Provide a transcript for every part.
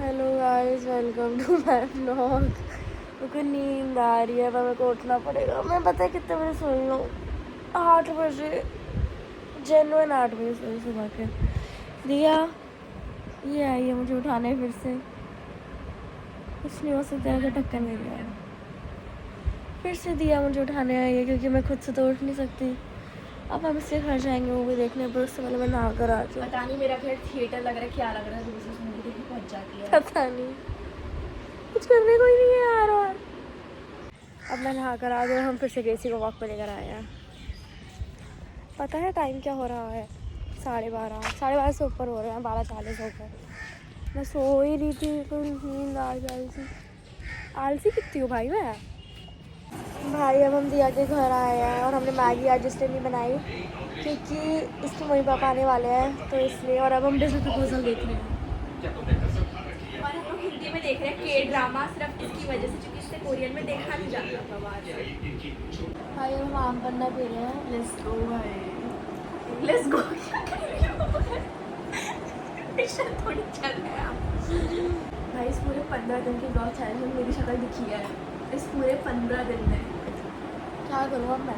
Hello guys, welcome to my vlog. मुझे नींद आ रही है पर मेरे को उठना पड़ेगा। मैं पता है कितने बजे सोई हूँ? 8 बजे, जेन्युइन 8 बजे सोई सुबह के। दिया ये आई है मुझे उठाने फिर से। कुछ नहीं हो सकता अगर टक्कर मिल गया। फिर से दिया मुझे उठाने आई है क्योंकि मैं खुद से तो उठ नहीं सकती। अब हम इससे घर जाएंगे मूवी देखने, पर उससे पहले मैं नहा कर आ जाऊँ। पता नहीं मेरा घर थिएटर लग रहा है, क्या लग रहा है, दूसरी मूवी देखने पहुंच जाती है। पता नहीं, कुछ करने को ही नहीं है यार। और अब मैं नहा कर आ गई, हम फिर से ग्रेसी को वॉक पे लेकर आए हैं। पता है टाइम क्या हो रहा है? 12:30 से ऊपर हो रहे हैं, 12:40 हो गए। मैं सो ही रही थी तो नींद आ गई थी। आलसी कितनी हूँ भाई मैं। भाई अब हम दिया के घर आए हैं और हमने मैगी आज इसलिए नहीं बनाई क्योंकि इसके मम्मी पापा आने वाले हैं, तो इसलिए। और अब हम बिजनेस प्रपोजल देख रहे हैं और हम लोग हिंदी में देख रहे हैं के ड्रामा, सिर्फ इसकी वजह से क्योंकि इससे कोरियन में देखा नहीं जाता था बाहर से। भाई। हम आम पन्ना पी रहे हैं। लेट्स गो भाई, लेट्स गो। मिशन थोड़ी चल रहा है भाई। इस पूरे 15 दिन के ब्लॉग चैनल में मेरी शक्ल दिखी है इस पूरे 15 दिन में। क्या करूँ अब मैं?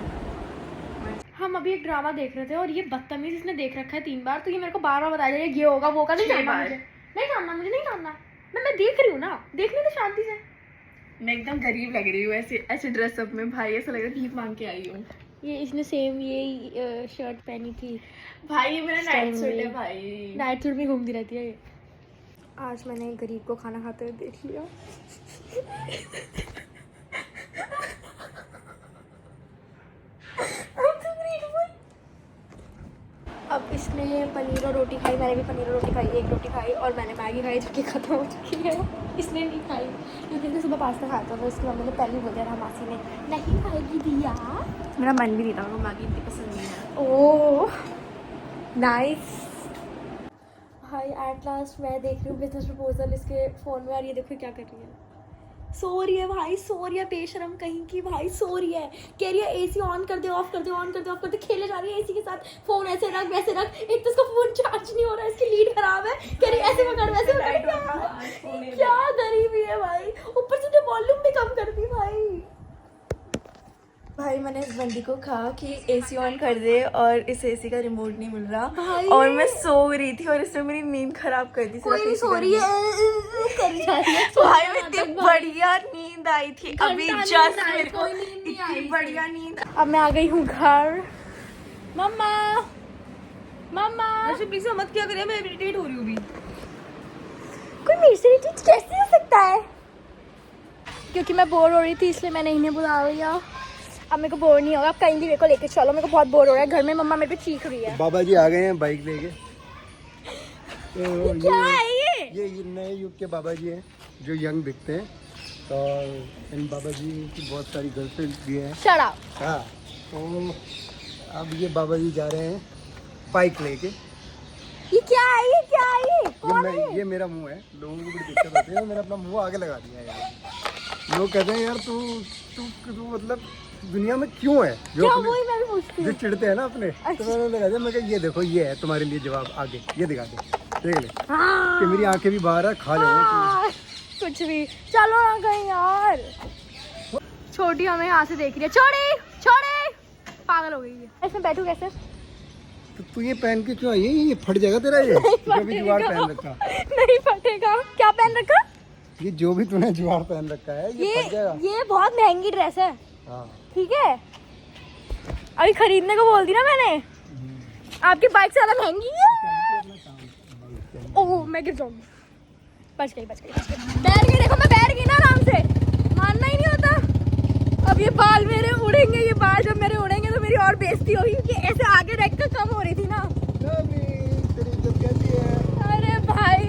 हम अभी एक ड्रामा देख रहे थे और ये बदतमीज इसने देख रखा है 3 बार, तो ये मेरे को बार बार बता रही है ये होगा वो का। नहीं जानना मुझे, नहीं जानना मुझे, नहीं जानना। मैं देख रही हूँ ना, देखने तो शांति से। मैं एकदम गरीब लग रही हूँ ऐसे ऐसे ड्रेसअप में भाई, ऐसा लग रहा है भीख मांग के आई हूँ। ये इसने सेम ये शर्ट पहनी थी भाई ये मेरा नाइट सूट है भाई। नाइट सूट में घूमती रहती है ये। आज मैंने एक गरीब को खाना खाते हुए देख लिया। अब इसने पनीर और रोटी खाई, मैंने भी पनीर और रोटी खाई, एक रोटी खाई, और मैंने मैगी खाई जो कि ख़त्म हो चुकी है। इसने नहीं खाई क्योंकि इसने सुबह पास्ता खाया था, तो उसकी मम्मी ने पहले बोल दिया था मासी ने नहीं खाएगी दिया। मेरा मन भी नहीं था, मेरे को मैगी इतनी पसंद नहीं है। Oh nice. भाई एट लास्ट मैं देख रही हूँ बिजनेस प्रपोजल इसके फ़ोन में, और ये देखो क्या कर रही है। सो रही है भाई, सो रही है बेशरम कहीं की भाई। सो रही है, कह रही है एसी ऑन कर दे, ऑफ कर दे, ऑन कर दे, ऑफ कर दे। खेले जा रही है एसी के साथ, फोन ऐसे रख वैसे रख। एक तो इसका फोन चार्ज नहीं हो रहा है, इसकी लीड खराब है। कह रही है ऐसे पकड़ वैसे पकड़। क्या गरीबी है भाई, ऊपर से तो वॉल्यूम भी कम कर दी भाई। भाई मैंने इस बंदी को कहा कि एसी ऑन कर दे और इस एसी का रिमोट नहीं मिल रहा, और मैं सो रही थी और इसने मेरी नींद खराब कर दी। कोई नहीं सो रही है, भाई मैं इतनी बढ़िया नींद आई थी अभी जस्ट मेरे को, इतनी बढ़िया नींद। अब मैं आ गई हूँ घर। मम्मा मम्मा अच्छा प्लीज मत क्या करिए, मैं इरिटेट हो रही हूँ अभी। कोई मेरे से इरिटेट कैसे हो सकता है? क्योंकि मैं बोर हो रही थी इसलिए मैंने इन्हें बुला लिया। अब मेरे को बोर नहीं होगा, अब कहीं भी मेरे को लेके चलो, मेरे को बहुत बोर हो रहा है घर में। मम्मा मेरे पे चीख रही है। बाबा जी आ गए हैं बाइक लेके। तो क्या है ये नए युग के बाबा जी हैं जो यंग दिखते हैं। तो इन बाबा जी की बहुत सारी गर्लफ्रेंड भी हैं। Shut up. हाँ, तो अब ये बाबा जी जा रहे हैं बाइक लेके। ये क्या है, ये क्या है, ये कौन है? ये मेरा मुंह है, लोगों को बड़ी दिक्कत होती है, मैंने अपना मुंह आगे लगा दिया है यार। लोग कहते हैं यार तू मतलब दुनिया में क्यों है, जो क्या वही मैं भी पूछती जो हूँ। चिढ़ते हैं ना अपने। तो मैंने लगा दिया, मैं कहा ये देखो ये है तुम्हारे लिए जवाब, आगे ये दिखा दे, देख ले कि मेरी आंखें भी बाहर है, खा जाओ कुछ भी। चलो ना कहीं यार। छोटी हमें यहाँ से देख रही है। छोड़ी छोड़ी, पागल हो गई है। इसमें बैठू कैसे? तो तू ये पहन के क्यों आई है? ये फट जाएगा तेरा, ये जो भी जुआर पहन रखा। नहीं फटेगा। क्या पहन रखा? ये जो भी तूने जुआर पहन रखा है ये फट जाएगा। ये बहुत महंगी ड्रेस है। हाँ ठीक है, अभी खरीदने को बोल दी ना मैंने। आपकी बाइक से ज्यादा महंगी है। ओह मैं गिर जाऊंगी। बच गई। बैठ गई, देखो मैं बैठ गई ना आराम से। मानना ही नहीं होता। अब ये बाल मेरे उड़ेंगे, ये बाल जब मेरे उड़ेंगे तो मेरी और बेइज्जती होगी क्योंकि ऐसे आगे रख कर कम हो रही थी ना। अरे भाई,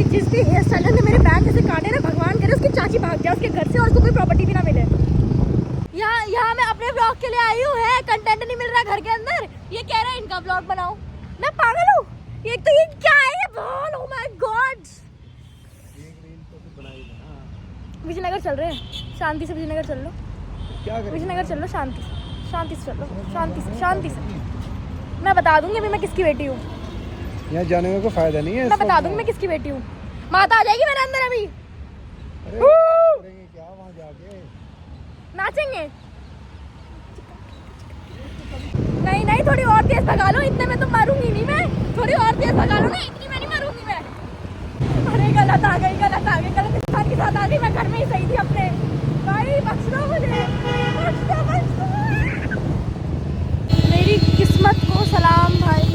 जिसके हेयर स्टाइलर ने मेरे बैग ऐसे काटे ना, भगवान करे उसकी चाची भाग जाए उसके घर से और उसको कोई प्रॉपर्टी भी ना मिले। यहाँ मैं अपने ब्लॉग के लिए आई हूँ, है कंटेंट नहीं मिल रहा घर के अंदर। ये कह रहा है इनका ब्लॉग बनाओ, मैं पागल हूँ। ये तो ये क्या है ये बाल, ओह माय गॉड। विजयनगर चल रहे हैं, शांति से विजयनगर चल लो। क्या विजयनगर चल लो, शांति से चल लो, शांति से। मैं बता दूंगी अभी मैं किसकी बेटी हूँ। यहाँ जाने में कोई फायदा नहीं है। मैं बता दूंगी मैं किसकी बेटी हूँ। माता आ जाएगी मेरे अंदर अभी। अरे करेंगे क्या वहाँ जाके? नाचेंगे? नहीं नहीं, थोड़ी और तेज भगा लो, इतने में तो मारूंगी नहीं मैं। थोड़ी और तेज भगा लो ना, इतनी में नहीं मारूंगी मैं। अरे गलत आ गई, गलत इंसान के साथ आ गई। मैं घर में ही सही थी अपने। भाई बख्श दो मुझे, बख्श दो। मेरी किस्मत को सलाम भाई।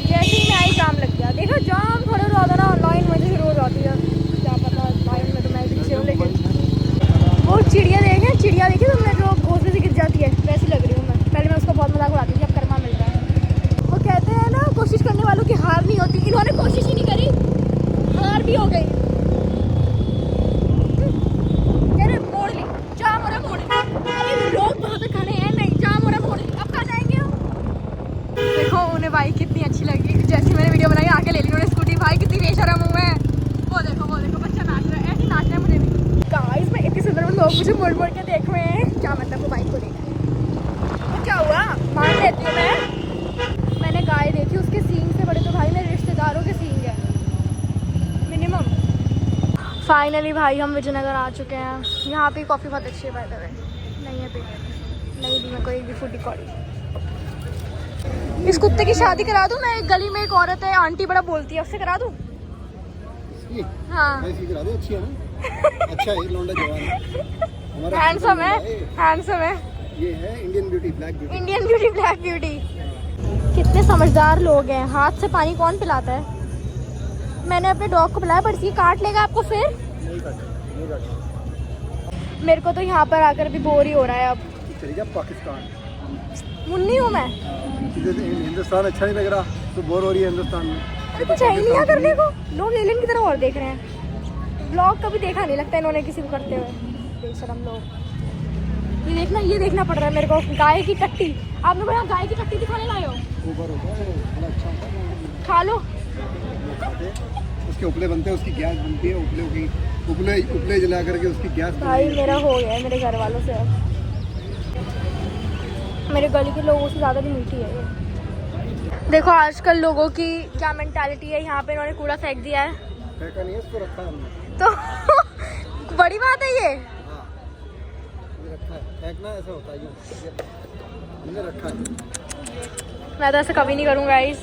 जैसे ही मैं आई जाम लग गया। देखो जाम थोड़ा ज़्यादा ना, लाइन मुझे शुरू हो जाती है। क्या पता लाइन में तो मैं पीछे हूँ, लेकिन वो चिड़िया देखी तुमने जो घोंसले से गिर जाती है, वैसी लग रही हूँ मैं। पहले मैं उसका बहुत मजाक उड़ाती थी, अब कर्मा मिल रहा है। वो कहते हैं ना, कोशिश करने वालों की हार नहीं होती। इन्होंने कोशिश ही नहीं करी, हार भी हो गई। अरे मोड़ ली, जाम हो रहा मोड़ ली। अरे लोग वहाँ पे खड़े हैं, नहीं जाम हो रहा मोड़ ली। अब कहाँ जाएंगे हम? देखो उन्हें बाइक कितनी अच्छी लगी। जैसे मैंने वीडियो बनाई आके ले ली उन्होंने स्कूटी। भाई कितनी बेशरम हूँ मैं। वो देखो बच्चा नाच रहा है। ऐसे नाचना है मुझे भी। गाइस मैं इतनी सुंदर लोग मुझे मोड़ मोड़ के देख रहे हैं। क्या मतलब वो बाइक को देखा? तो क्या हुआ, मान लेती हूँ मैंने गाय देखी, उसके सींग से बड़े तो भाई मेरे रिश्तेदारों के सींग है मिनिमम। फाइनली भाई हम विजयनगर आ चुके हैं। यहाँ पे कॉफ़ी बहुत अच्छी है बाय द वे। नहीं है पे, नहीं दी मेरे को एक भी फूटी कौड़ी। इस कुत्ते की शादी करा दूँ मैं? एक गली में एक औरत है, आंटी बड़ा बोलती है, उससे करा दूँ? हाँ करा दे, अच्छी है ना। अच्छा है, लौंडा जवान है, हमारा हैंडसम है। ये है इंडियन ब्यूटी, ब्लैक ब्यूटी। कितने समझदार लोग हैं। हाथ से पानी कौन पिलाता है? मैंने अपने डॉग को पिलाया, पर ये काट लेगा आपको फिर। नहीं काट। मेरे को तो यहाँ पर आकर भी बोर ही हो रहा है अब। चली जा पाकिस्तान। मुन्नी हूँ मैं। हिंदुस्तान अच्छा नहीं लग रहा तो बोर हो रही है हिंदुस्तान में। अरे कुछ है ही नहीं करने को। लोग एलियन की तरह और देख रहे हैं। ब्लॉग कभी देखा नहीं लगता इन्होंने किसी को करते हुए। बेशरम लोग। ये देखना पड़ रहा है मेरे को। गाय की टट्टी, आपने बोला गाय की टट्टी दिखाने लाए हो? ऊपर होता है, बड़ा अच्छा होता है। खा लो। उसके उपले बनते हैं, उसकी गैस बनती है। उपले जला करके उसकी गैस। भाई मेरा हो गया है मेरे घर वालों से। अब मेरे गली के लोगों से ज़्यादा भी मीठी है ये। देखो आजकल लोगों की क्या मेंटालिटी है। यहाँ पे इन्होंने कूड़ा फेंक दिया है, फेंका नहीं है, इसको रखा है हमने। तो बड़ी बात है ये। हाँ, ये रखा है। फेंकना ऐसा होता है, ये हमने रखा है। मैं तो ऐसा कभी नहीं करूँगा गाइस।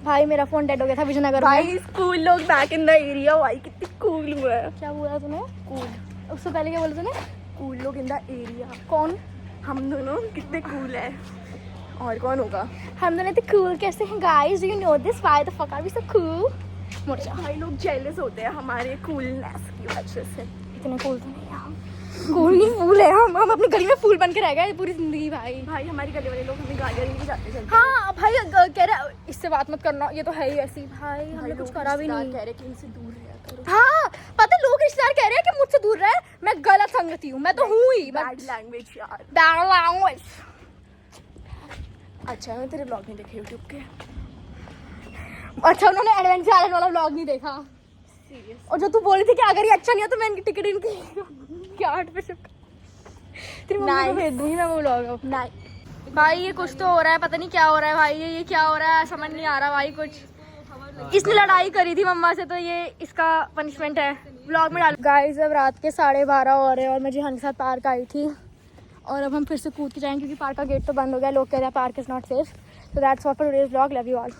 भाई मेरा फोन डेड हो गया था विजयनगर में। भाई स्कूल लोग बैक इन द एरिया। भाई कितनी कूल हुआ है। क्या बोला तूने? कूल, उससे पहले क्या बोला तूने? कूल लोग इन द एरिया। कौन? हम दोनों कितने कूल है, और कौन होगा? हम दोनों तो कूल कैसे हैं guys? Do you know this? Why the fuck are we so cool? मुर्जा भाई लोग जेलस होते हैं हमारे कूलनेस की वजह से। इतने कूल तो नहीं है हम। कूल नहीं फूल है हम अपनी गली में फूल बन के रह गए पूरी जिंदगी। भाई हमारी गली वाले लोग हमें गालियाँ देके जाते हैं। हाँ भाई कह रहे इससे बात मत करना, ये तो है ही ऐसी। भाई हमने कुछ करा भी नहीं। कह रहे कि इनसे दूर रहा करो। हाँ पता है, लोग रिश्तेदार कह रहे हैं कि मुझसे दूर रहे। मैं गलत संगति हूँ, मैं तो हूँ ही। बैड लैंग्वेज यार। Bad language. अच्छा मैं तेरे ब्लॉग नहीं देखे यूट्यूब के। अच्छा उन्होंने एडवेंचर आइलैंड वाला व्लॉग नहीं देखा? सीरियस। और जो तू बोल रही थी कि अगर ये अच्छा नहीं है तो मैं इनकी टिकट इनकी 8 पे शिफ्ट तेरी मम्मी को भेज दूंगी मैं वो व्लॉग। नहीं भाई ये कुछ तो हो रहा है, पता नहीं क्या हो रहा है भाई। ये क्या हो रहा है समझ नहीं आ रहा भाई कुछ। इसने लड़ाई करी थी मम्मा से, तो ये इसका पनिशमेंट है। व्लॉग में डाल। गाइस अब रात के 12:30 हो रहे हैं और मैं जिहान के साथ पार्क आई थी और अब हम फिर से कूद के जाएंगे क्योंकि पार्क का गेट तो बंद हो गया। लोग कह रहे हैं park is not safe. So that's all for today's vlog. Love you all.